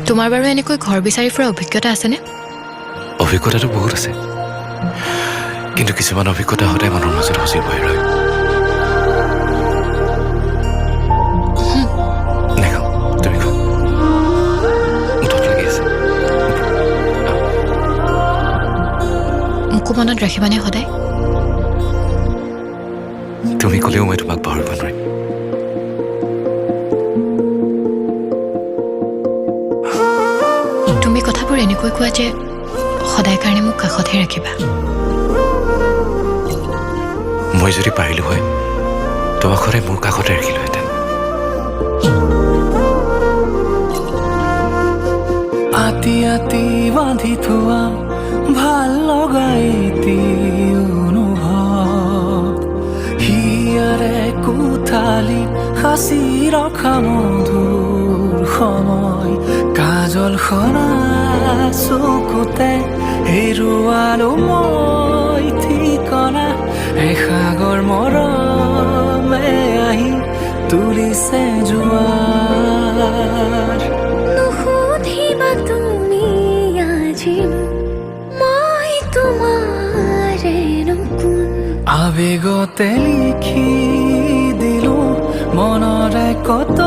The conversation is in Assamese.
তোমাৰ বাৰু এনেকৈ ঘৰ বিচাৰি ফুৰা অভিজ্ঞতা আছেনে? অভিজ্ঞতাটো বহুত আছে, কিন্তু কিছুমান অভিজ্ঞতা সদায় মনৰ মাজত সজীৱ হৈ ৰয়। দেখাও, তুমি খোৱা। মুঠত লাগি আছে। মোকো মনত ৰাখিবানে সদায়? তুমি ক'লেও মই তোমাক পাহৰিব নোৱাৰিম। তুমি কথাবোৰ এনেকৈ কোৱা যে সদায় কাৰণে মোক কাষতহে ৰাখিবা। মই যদি পাৰিলো হয়, তোমাক সদায় মোৰ কাষতে ৰাখিলোহেঁতেন। আতি আতি বান্ধি থোৱা ভাল লগাই অনুভৱ, হিয়াৰে কোঠালি সাঁচি ৰখা মধুৰ সময়, কাজল সনা চকুতে হেৰুৱালো মই ঠিকনা, এসাগৰ মৰমে আহি তুলিছে জোৱাৰ। নুসুধিবা তুমি আজি মই তোমাৰেনো কোন, আবেগতে লিখি দিলো মনৰে কত